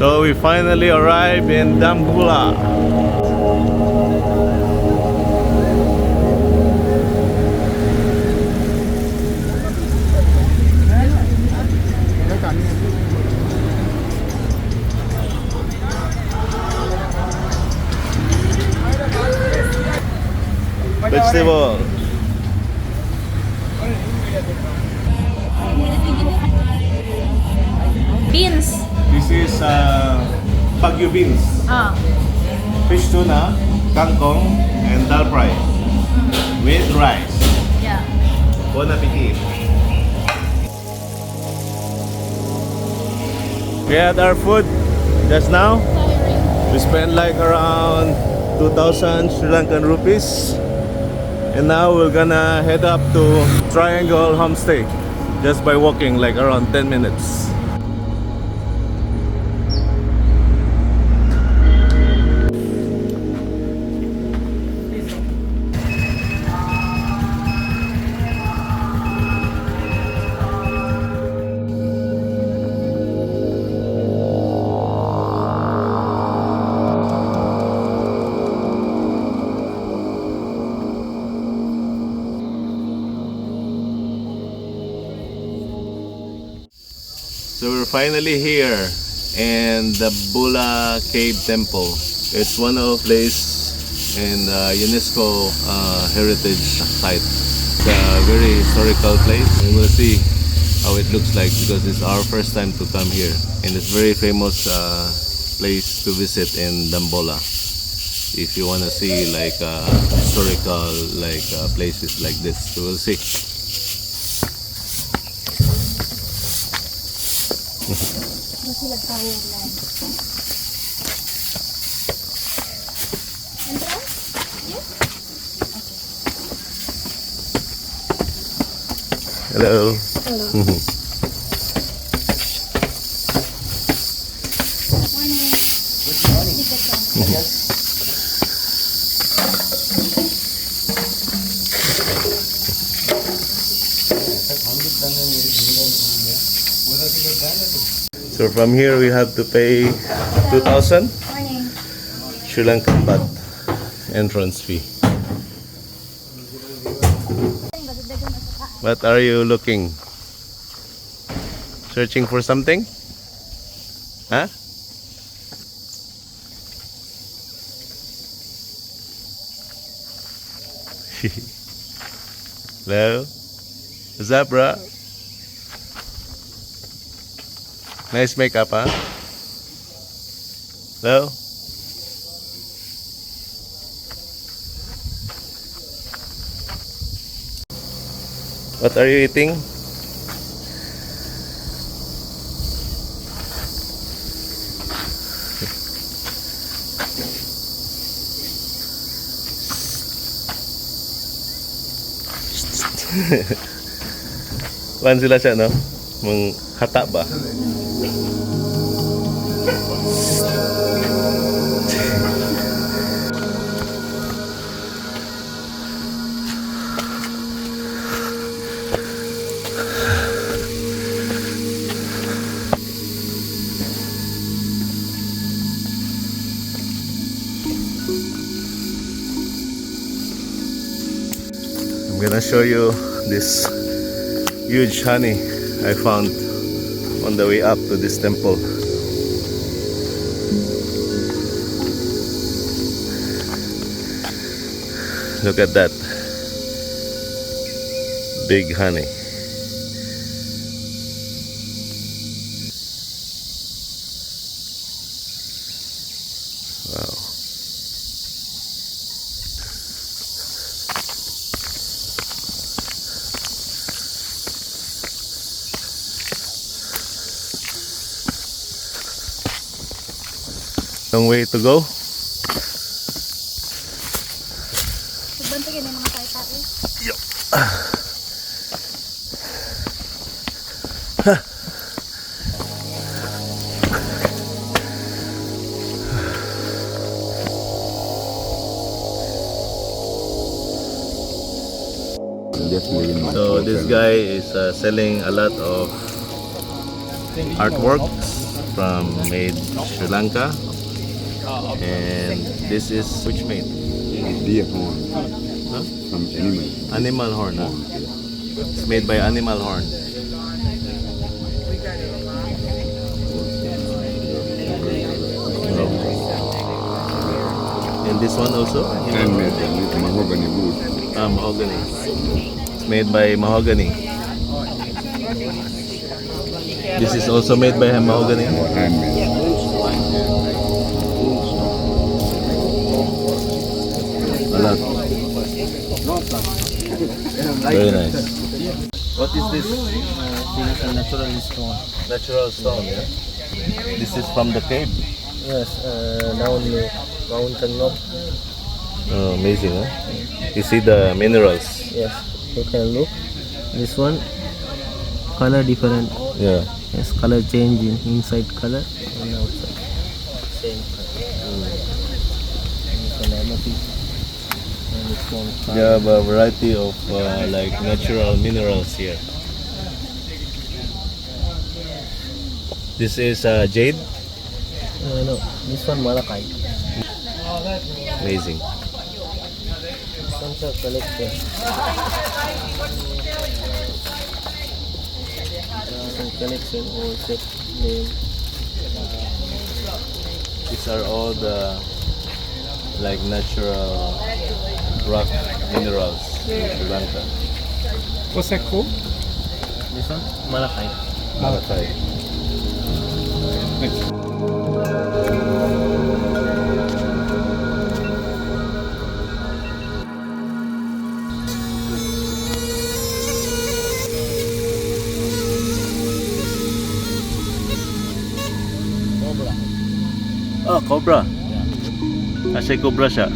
So we finally arrived in Dambulla. Vegetable. Beans. This is Baguio beans. Fish tuna, kangkong, and dal fry with rice. Yeah. Bon appetit. We had our food just now. We spent like around 2,000 Sri Lankan rupees. And now we're gonna head up to Triangle Homestay just by walking like around 10 minutes. So we're finally here in the Dambulla Cave Temple. It's one of the place in the UNESCO heritage site. It's a very historical place. We will see how it looks like because it's our first time to come here. And it's very famous place to visit in Dambulla. If you want to see like historical places like this, we will see. Hello. Hello. So from here we have to pay 2,000 Sri Lankan baht entrance fee. What are you looking? Searching for something? Huh? Hello? What's up, bro? Nice makeup, huh? Hello? What are you eating? Kuan sila siya, no? Mong hata ba? I'm gonna show you this huge honey I found on the way up to this temple. Look at that big honey. Wow. Long way to go. Yup. So this guy is selling a lot of artworks from made Sri Lanka, and this is which made? Deer horn. Huh? From animal. Animal horn. Huh? It's made by animal horn. And this one also? Handmade with mahogany wood. Mahogany. It's made by mahogany. This is also made by mahogany. Handmade. A lot. Very nice. What is this? This is a natural stone. Natural stone, yeah? This is from the cave. Yes, down the mountain up. Oh, amazing, huh? You see the minerals. Yes, you can look. This one, color different. Yeah. Yes, color change in inside color and outside. Same color. It's an amethyst. And it's one color. You have a variety of like natural minerals here. This is jade. No, this one malachite. Amazing. This one's a collection. Some collection all set name. These are all the like natural rock minerals in Sri Lanka. What's that called? This one malachite. Malachite. Thank you. Cobra. Oh, cobra. Kasi cobra siya.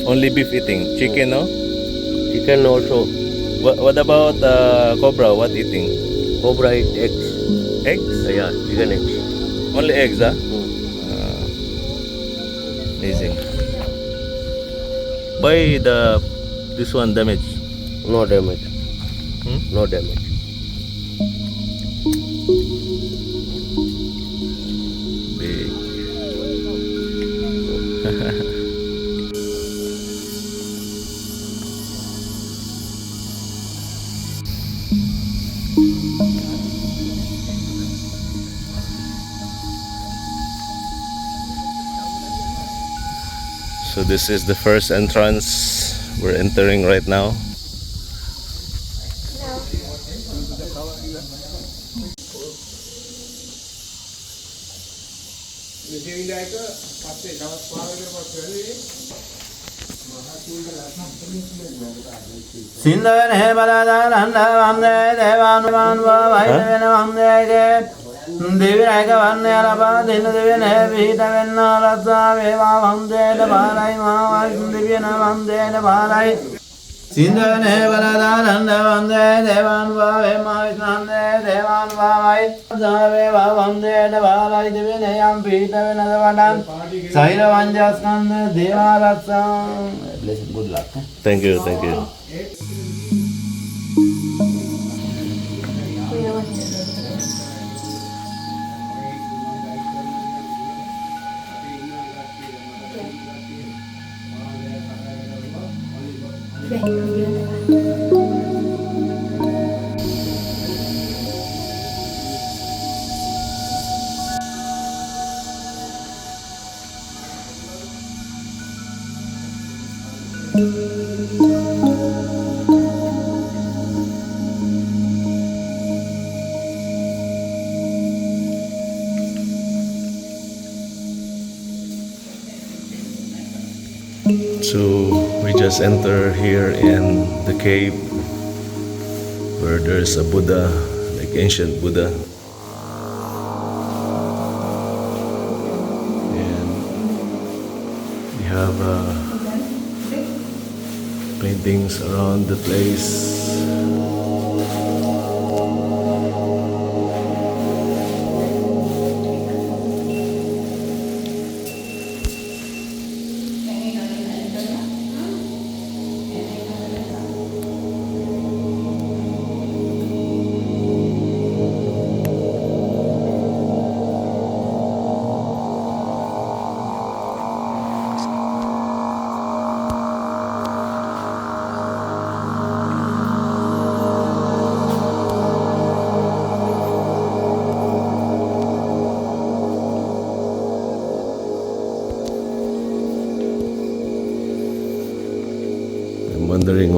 Only beef eating. Chicken, no? Chicken also. What about cobra? What eating? Cobra eat eggs. Eggs? Yeah, chicken eggs. Only eggs, huh? Amazing. Why this one damaged? No damage. Hmm? No damage. Big. So this is the first entrance we're entering right now. Sindavan he baladalanda vande devanuman vaidavena vande Devinaka vanne alaba dinadevena he vihitavena ratsa veva vande devalai mahavai sundivena vande devalai Sindavan he baladalanda vande devanuva mahavisnande devanuvavai Zaveva vande devalai devena yam vihitavena devalan Saira vanjaskanda devaratsa. Blessed, good luck. Thank you, thank you. So we just enter here in the cave where there's a Buddha, like ancient Buddha. And we have paintings around the place.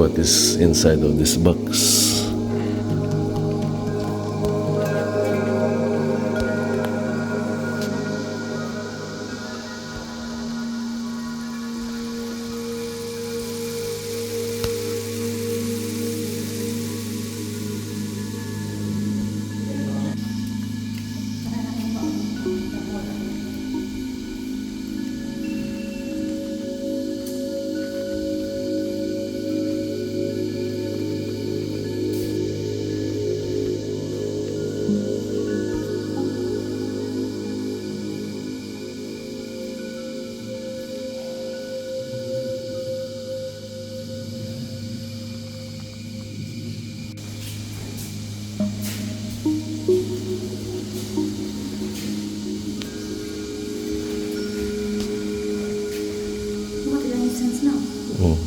what is inside of this box. What did I sense now? Oh.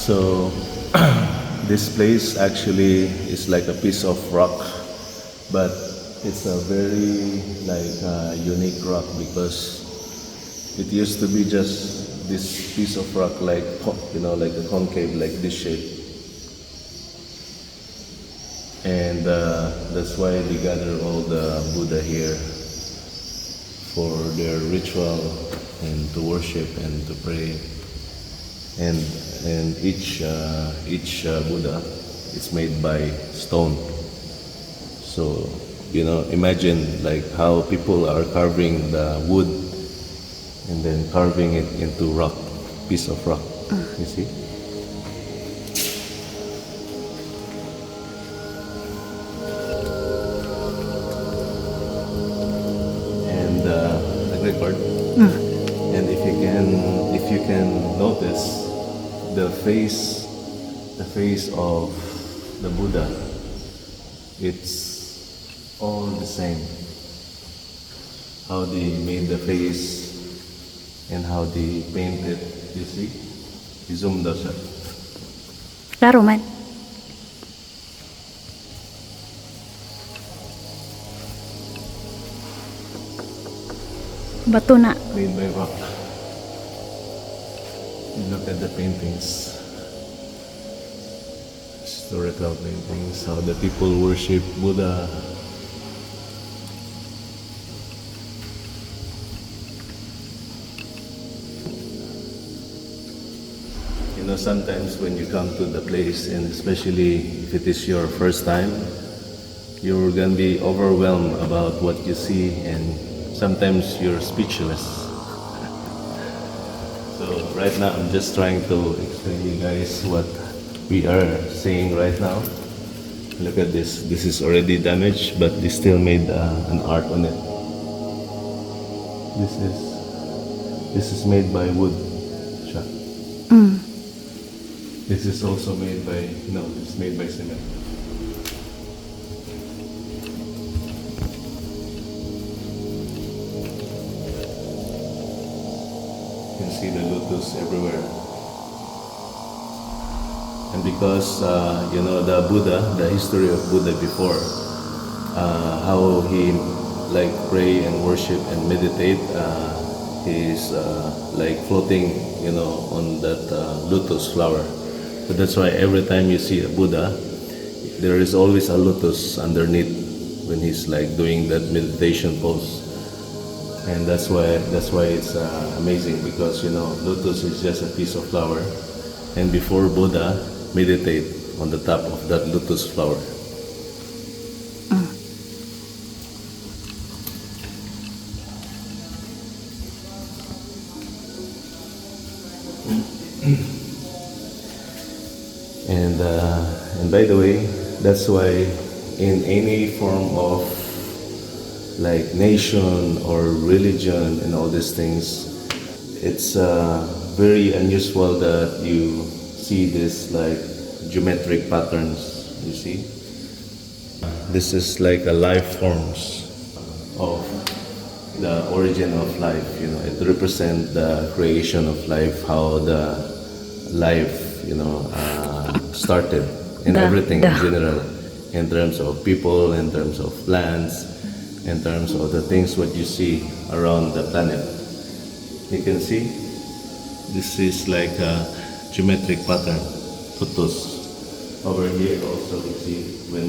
So this place actually is like a piece of rock, but it's a very unique rock because it used to be just this piece of rock like a concave, like this shape. And that's why they gather all the Buddha here for their ritual and to worship and to pray. And each Buddha is made by stone. So imagine like how people are carving the wood and then carving it into rock, piece of rock. You see? And record. And if you can notice the face of the Buddha, it's all the same. How they made the face and how they painted, you see? I-zoom daw siya. Klaro man. Bato na. Made by rock. You look at the paintings. Historical paintings, how the people worship Buddha. Sometimes when you come to the place, and especially if it is your first time, you're gonna be overwhelmed about what you see, and sometimes you're speechless. So right now I'm just trying to explain you guys what we are seeing right now. Look at this. This is already damaged, but they still made an art on it. This is made by wood. Siya. This is also made by it's made by cement. You can see the lotus everywhere. And because the Buddha, the history of Buddha before, how he pray and worship and meditate, he's floating, on that lotus flower. So that's why every time you see a Buddha, there is always a lotus underneath when he's doing that meditation pose. And that's why it's amazing, because lotus is just a piece of flower, and before Buddha meditate on the top of that lotus flower. And by the way, that's why in any form of nation or religion and all these things, it's very unusual that you see this geometric patterns, you see? this is like a life forms of the origin of life. You know, it represents the creation of life, how the life, started, and everything in general, in terms of people, in terms of plants, in terms of the things what you see around the planet. You can see this is like a geometric pattern, lotus. Over here also you see when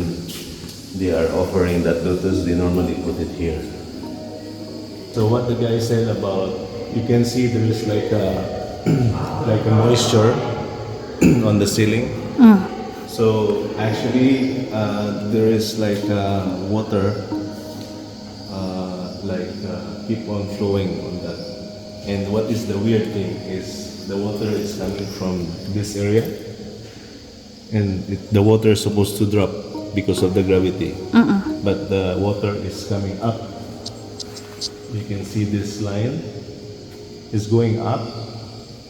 they are offering that lotus, they normally put it here. So what the guy said about, you can see there is like a like a moisture on the ceiling. So actually there is like water keep on flowing on that. And what is the weird thing is the water is coming from this area, and the water is supposed to drop because of the gravity. But the water is coming up. You can see this line is going up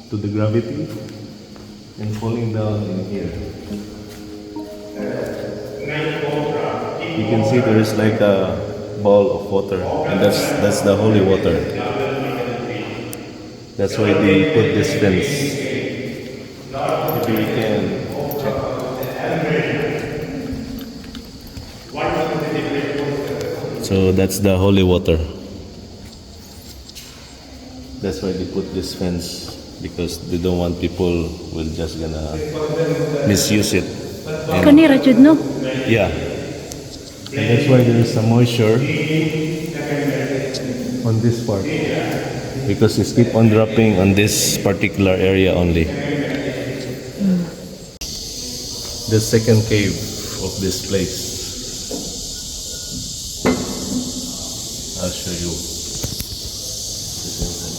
to the gravity and falling down in here. You can see there is like a ball of water, and that's the holy water. That's why they put this fence. Maybe we can check. So that's the holy water. That's why they put this fence, because they don't want people will just gonna misuse it. Kanira jud no? Yeah. And that's why there is a moisture on this part, because it's keep on dropping on this particular area only. The second cave of this place. I'll show you. This inside.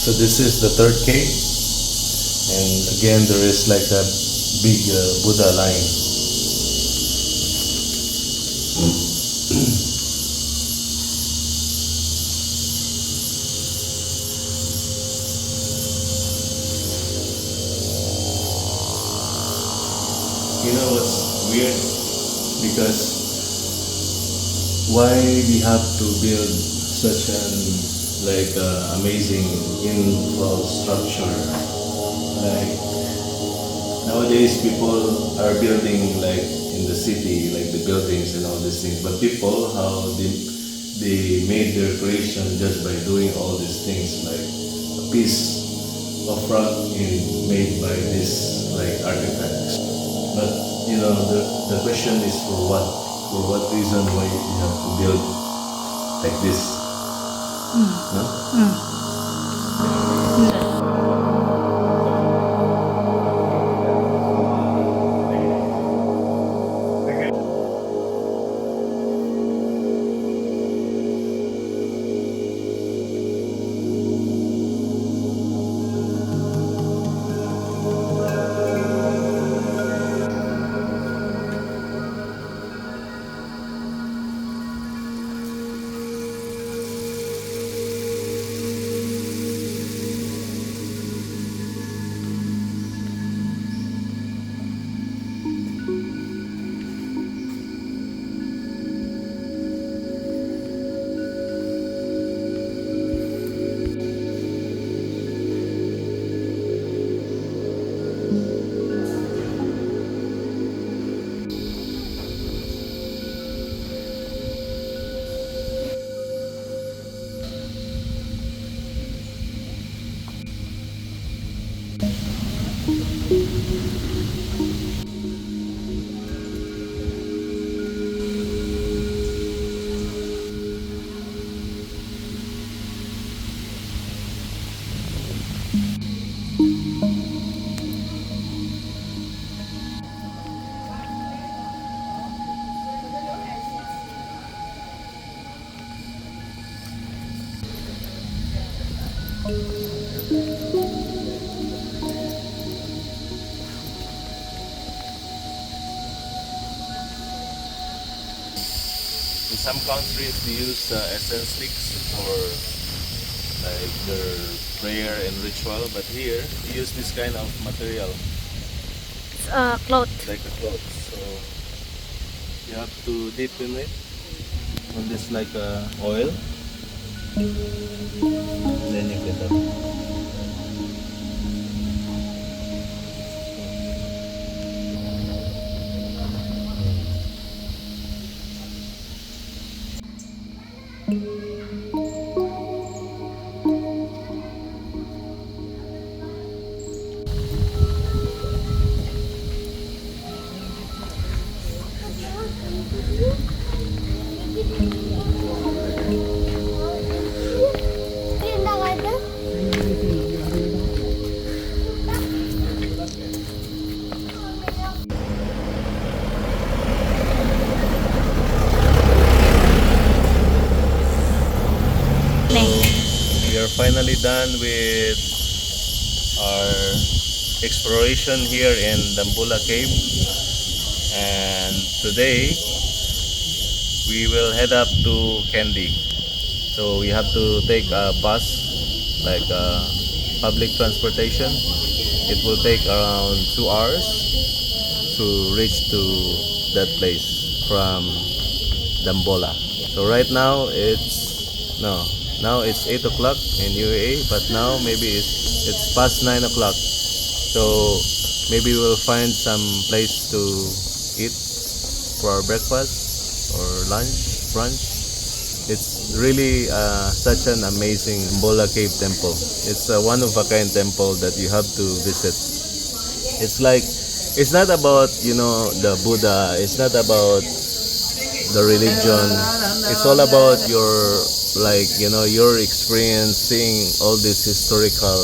So this is the third cave, and again there is like a big Buddha line. You know what's weird? Because why we have to build such an amazing infrastructure? Like nowadays people are building like in the city, like the buildings and all these things, but people, how they made their creation just by doing all these things, like a piece of rock made by this like artifacts. But the question is for what? For what reason why you have to build like this? No? some countries they use essence sticks for like their prayer and ritual, but here we use this kind of material It's a cloth. like a cloth. So you have to dip in it on this like oil, and then you get up. We are finally done with our exploration here in Dambulla Cave, and today we will head up to Kandy. So we have to take a bus, like public transportation. It will take around 2 hours to reach to that place from Dambulla. So right now now it's 8 o'clock in UAE, but now maybe it's past 9 o'clock. So maybe we'll find some place to eat for our breakfast or lunch, brunch. It's really such an amazing Dambulla Cave Temple. It's a one-of-a-kind temple that you have to visit. It's like, it's not about, the Buddha. It's not about the religion. It's all about your, your experience seeing all these historical,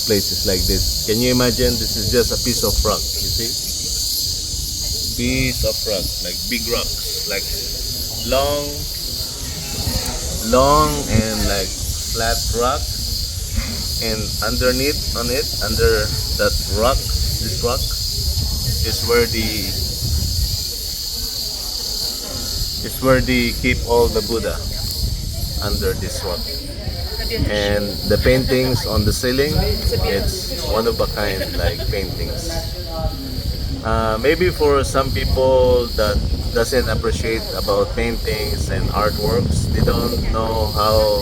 places like this. Can you imagine? This is just a piece of rock, you see? Piece of rock, like big rocks, like long and like flat rock, and underneath on it, under that rock, this rock is where they keep all the Buddha, under this rock. And the paintings on the ceiling, it's one of a kind, like paintings. Maybe for some people that doesn't appreciate about paintings and artworks, they don't know how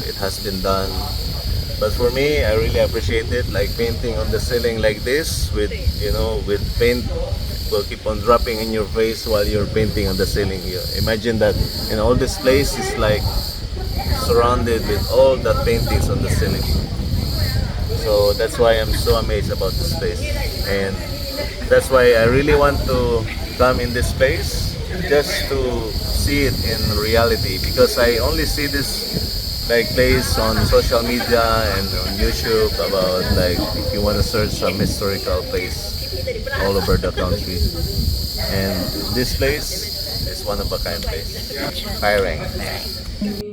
it has been done. But for me, I really appreciate it, like painting on the ceiling like this with paint will keep on dropping in your face while you're painting on the ceiling. You imagine that in all this place is like surrounded with all the paintings on the ceiling. So that's why I'm so amazed about this place, and that's why I really want to come in this place just to see it in reality, because I only see this place on social media and on YouTube about if you want to search some historical place all over the country, and this place is one of a kind place. Kairang.